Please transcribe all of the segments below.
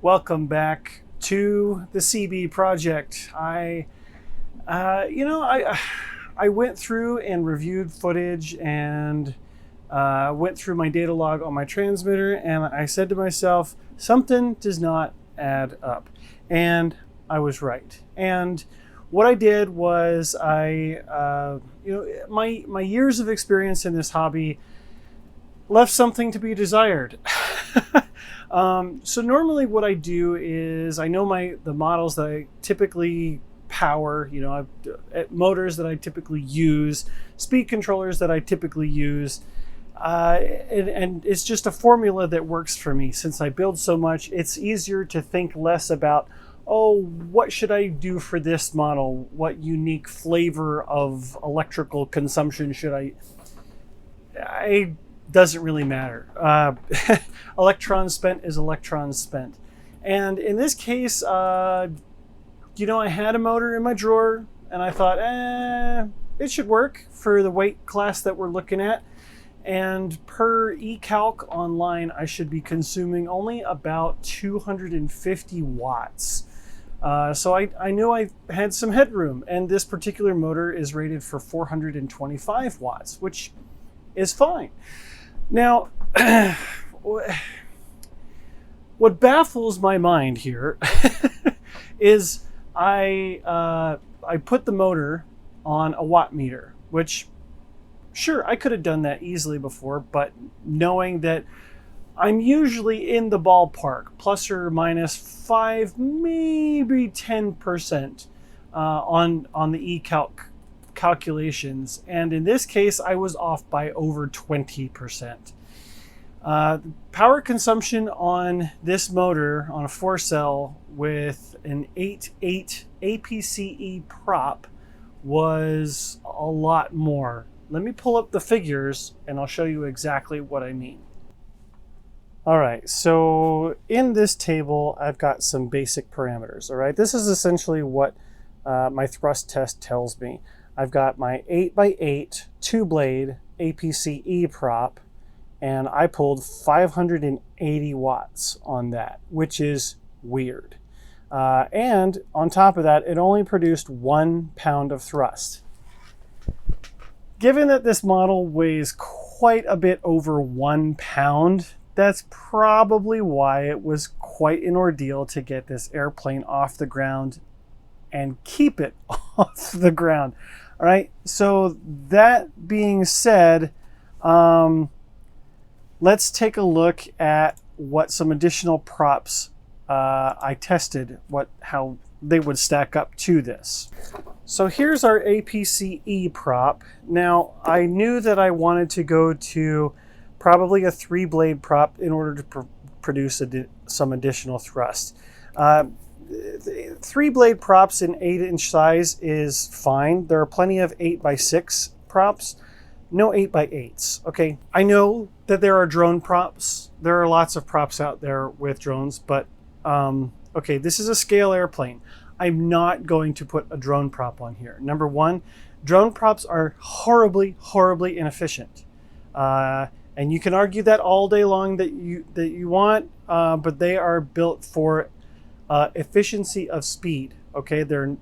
Welcome back to the Seabee project. I went through and reviewed footage and went through my data log on my transmitter, and I said to myself, something does not add up. And I was right. And what I did was my years of experience in this hobby left something to be desired. So normally what I do is I know the models that I typically power, motors that I typically use, speed controllers that I typically use, and it's just a formula that works for me. Since I build so much, it's easier to think less about, oh, what should I do for this model? What unique flavor of electrical consumption should I doesn't really matter. Electrons spent is electrons spent. And in this case, I had a motor in my drawer and I thought, it should work for the weight class that we're looking at. And per eCalc online, I should be consuming only about 250 watts. So I knew I had some headroom, and this particular motor is rated for 425 watts, which is fine. Now, what baffles my mind here is I put the motor on a watt meter, which sure, I could have done that easily before, but knowing that I'm usually in the ballpark, plus or minus 5, maybe 10% on the eCalc calculations, and in this case I was off by over 20%. Power consumption on this motor on a 4-cell with an 8.8 APCE prop was a lot more. Let me pull up the figures and I'll show you exactly what I mean. Alright, so in this table I've got some basic parameters. Alright, this is essentially what my thrust test tells me. I've got my 8x8 2-blade APCE prop, and I pulled 580 watts on that, which is weird. And on top of that, it only produced 1 pound of thrust. Given that this model weighs quite a bit over 1 pound, that's probably why it was quite an ordeal to get this airplane off the ground and keep it off the ground. All right, so that being said, let's take a look at what some additional props I tested, how they would stack up to this. So here's our APCE prop. Now, I knew that I wanted to go to probably a 3-blade prop in order to produce some additional thrust. 3-blade props in 8-inch size is fine. There are plenty of 8x6 props, no 8x8s. Okay, I know that there are drone props. There are lots of props out there with drones, but okay, this is a scale airplane. I'm not going to put a drone prop on here. Number one, drone props are horribly, horribly inefficient. And you can argue that all day long that you want, but they are built for efficiency of speed. Okay, they're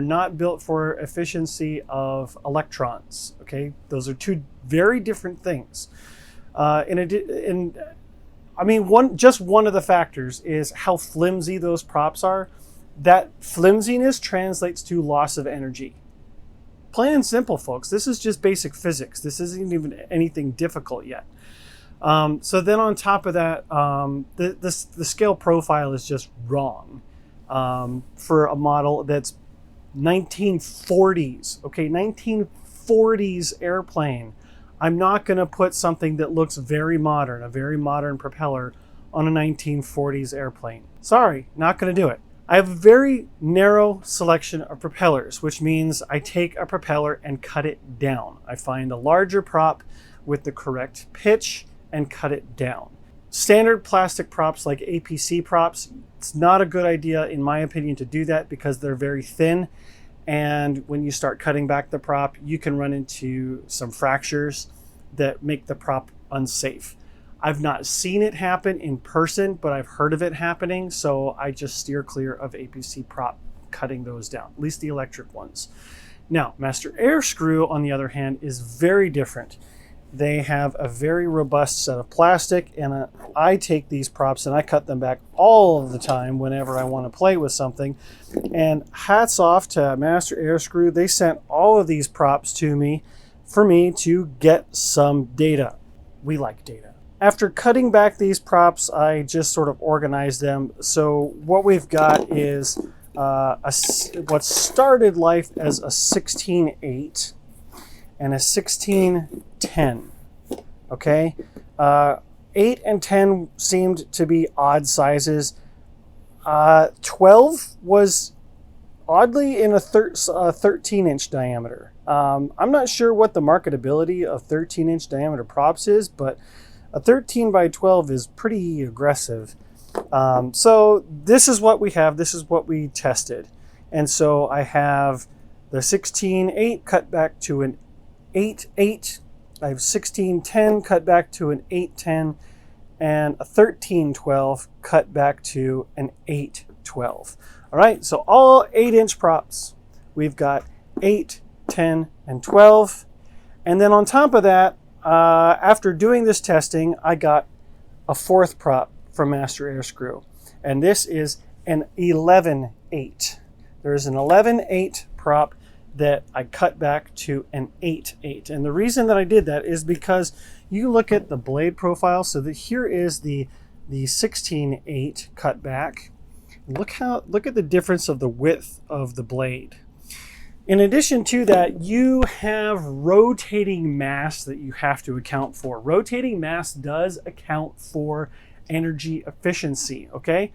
not built for efficiency of electrons. Okay, those are two very different things. And I mean, one of the factors is how flimsy those props are. That flimsiness translates to loss of energy. Plain and simple, folks. This is just basic physics. This isn't even anything difficult yet. So then on top of that, the scale profile is just wrong for a model that's 1940s. Okay, 1940s airplane. I'm not going to put something that looks very modern, a very modern propeller, on a 1940s airplane. Sorry, not going to do it. I have a very narrow selection of propellers, which means I take a propeller and cut it down. I find a larger prop with the correct pitch and cut it down. Standard plastic props like APC props, it's not a good idea in my opinion to do that because they're very thin, and when you start cutting back the prop, you can run into some fractures that make the prop unsafe. I've not seen it happen in person, but I've heard of it happening. So I just steer clear of APC prop cutting those down, at least the electric ones. Now, Master Airscrew, on the other hand, is very different. They have a very robust set of plastic, and I take these props and I cut them back all of the time whenever I want to play with something. And hats off to Master Airscrew. They sent all of these props to me for me to get some data. We like data. After cutting back these props, I just sort of organized them. So what we've got is what started life as a 16-8 and a 16-10. Okay, 8 and 10 seemed to be odd sizes. 12 was oddly in a 13-inch diameter. I'm not sure what the marketability of 13-inch diameter props is, but a 13 by 12 is pretty aggressive. So this is what we have. This is what we tested. And so I have the 16-8 cut back to an 8-8. I have 16-10 cut back to an 8-10, and a 13-12 cut back to an 8-12. All right, so all 8-inch props. We've got 8, 10, and 12. And then on top of that, after doing this testing, I got a fourth prop from Master Airscrew, and this is an 11-8. There's an 11-8 prop that I cut back to an 8-8. And the reason that I did that is because you look at the blade profile. So that here is the 16-8 cut back. Look at the difference of the width of the blade. In addition to that, you have rotating mass that you have to account for. Rotating mass does account for energy efficiency, okay?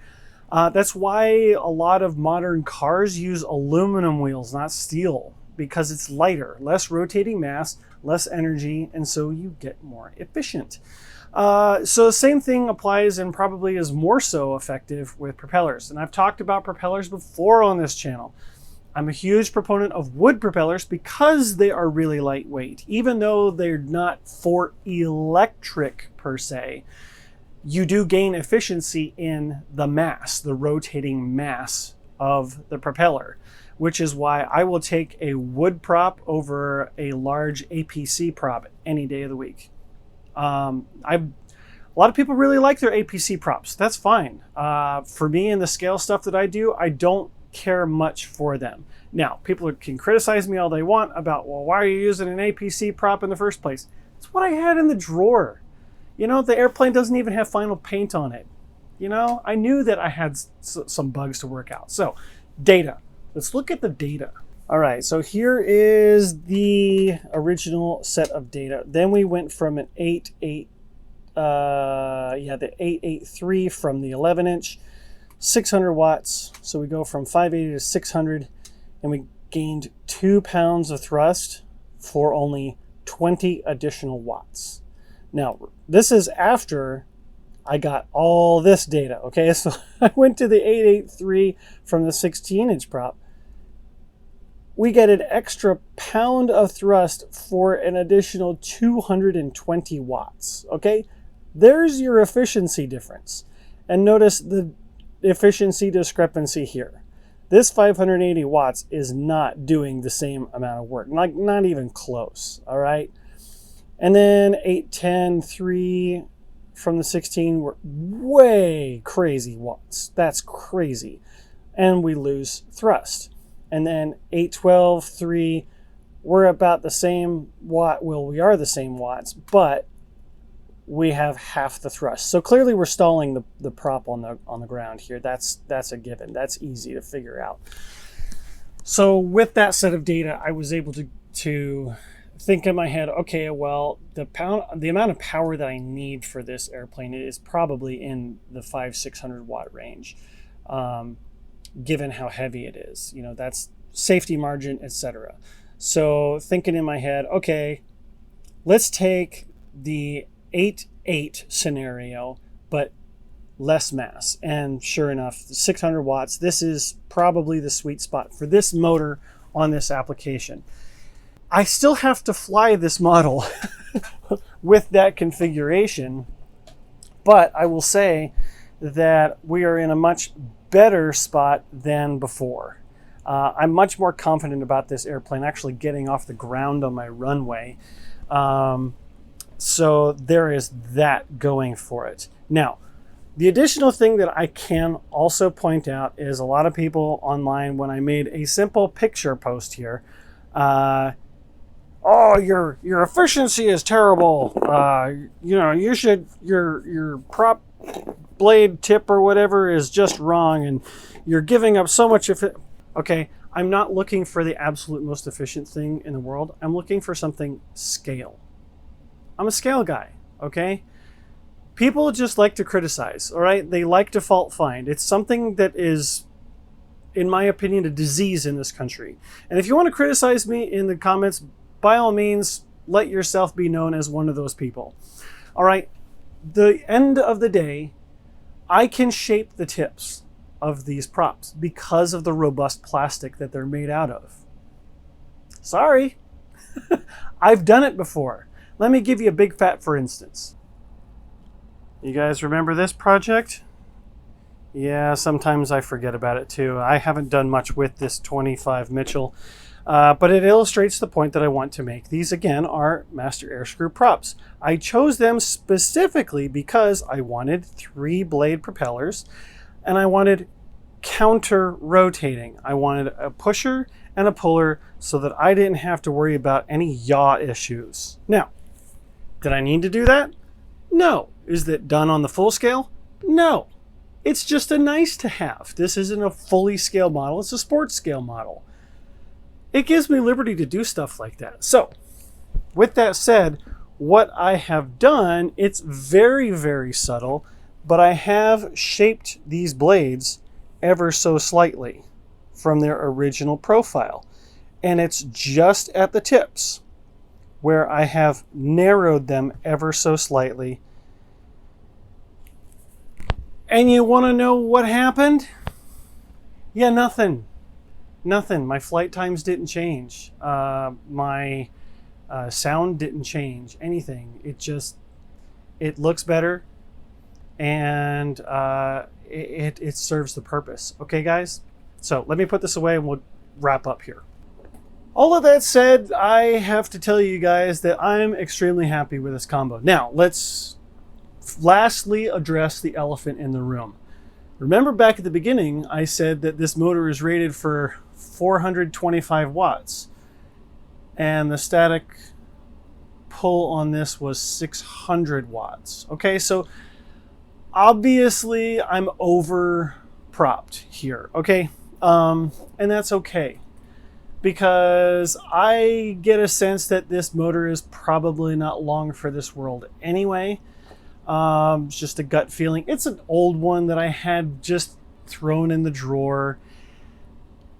That's why a lot of modern cars use aluminum wheels, not steel, because it's lighter, less rotating mass, less energy, and so you get more efficient. So the same thing applies and probably is more so effective with propellers. And I've talked about propellers before on this channel. I'm a huge proponent of wood propellers because they are really lightweight. Even though they're not for electric per se, you do gain efficiency in the mass, the rotating mass of the propeller, which is why I will take a wood prop over a large APC prop any day of the week. A lot of people really like their APC props. That's fine. For me and the scale stuff that I do, I don't care much for them. Now, people can criticize me all they want about, well, why are you using an APC prop in the first place? It's what I had in the drawer. You know, the airplane doesn't even have final paint on it. You know, I knew that I had some bugs to work out. So, data. Let's look at the data. All right, so here is the original set of data. Then we went from an 8-8, the 8-8-3 from the 11-inch, 600 watts. So we go from 580 to 600, and we gained 2 pounds of thrust for only 20 additional watts. Now, this is after I got all this data, okay? So I went to the 883 from the 16-inch prop. We get an extra pound of thrust for an additional 220 watts, okay? There's your efficiency difference. And notice the efficiency discrepancy here. This 580 watts is not doing the same amount of work, like not even close, all right? And then 810, 3 from the 16 were way crazy watts. That's crazy. And we lose thrust. And then 812, 3, we're about the same watt. Well, we are the same watts, but we have half the thrust. So clearly we're stalling the prop on the ground here. That's a given. That's easy to figure out. So with that set of data, I was able to think in my head, okay, well, the amount of power that I need for this airplane is probably in the 500-600 watt range, given how heavy it is. You know, that's safety margin, etc. So thinking in my head, okay, let's take the 8-8 scenario, but less mass. And sure enough, 600 watts, this is probably the sweet spot for this motor on this application. I still have to fly this model with that configuration, But I will say that we are in a much better spot than before. I'm much more confident about this airplane actually getting off the ground on my runway. So there is that going for it. Now, the additional thing that I can also point out is a lot of people online, when I made a simple picture post here, oh, your efficiency is terrible. You know, you should, your prop blade tip or whatever is just wrong, and you're giving up so much of it. Okay, I'm not looking for the absolute most efficient thing in the world. I'm looking for something scale. I'm a scale guy, okay? People just like to criticize, all right? They like to fault find. It's something that is, in my opinion, a disease in this country. And if you want to criticize me in the comments, by all means, let yourself be known as one of those people. All right, the end of the day, I can shape the tips of these props because of the robust plastic that they're made out of. Sorry, I've done it before. Let me give you a big fat for instance. You guys remember this project? Yeah, sometimes I forget about it too. I haven't done much with this 25 Mitchell, but it illustrates the point that I want to make. These, again, are Master Airscrew props. I chose them specifically because I wanted 3-blade propellers, and I wanted counter-rotating. I wanted a pusher and a puller so that I didn't have to worry about any yaw issues. Now, did I need to do that? No. Is that done on the full scale? No. It's just a nice to have. This isn't a fully scale model. It's a sports scale model. It gives me liberty to do stuff like that. So, with that said, what I have done, it's very, very subtle, but I have shaped these blades ever so slightly from their original profile. And it's just at the tips where I have narrowed them ever so slightly. And you want to know what happened? Yeah, nothing. Nothing. My flight times didn't change. My sound didn't change. Anything. It looks better, and it serves the purpose. Okay, guys? So let me put this away and we'll wrap up here. All of that said, I have to tell you guys that I'm extremely happy with this combo. Now, let's lastly address the elephant in the room. Remember back at the beginning, I said that this motor is rated for 425 watts, and the static pull on this was 600 watts. Okay, so obviously I'm over propped here, okay? And that's okay, because I get a sense that this motor is probably not long for this world anyway. It's just a gut feeling. It's an old one that I had just thrown in the drawer.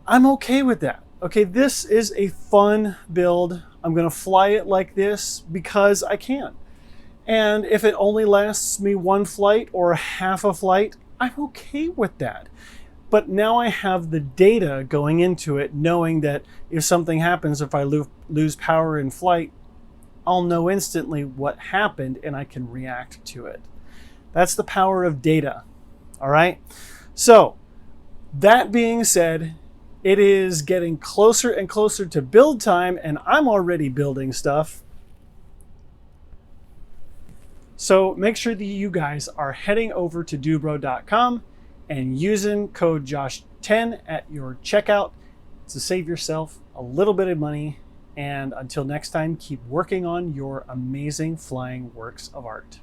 I'm okay with that. Okay, this is a fun build. I'm going to fly it like this because I can. And if it only lasts me one flight or half a flight, I'm okay with that. But now I have the data going into it, knowing that if something happens, if I lose power in flight, I'll know instantly what happened and I can react to it. That's the power of data. All right. So that being said, it is getting closer and closer to build time, and I'm already building stuff. So make sure that you guys are heading over to dubro.com and using code Josh10 at your checkout to save yourself a little bit of money. And until next time, keep working on your amazing flying works of art.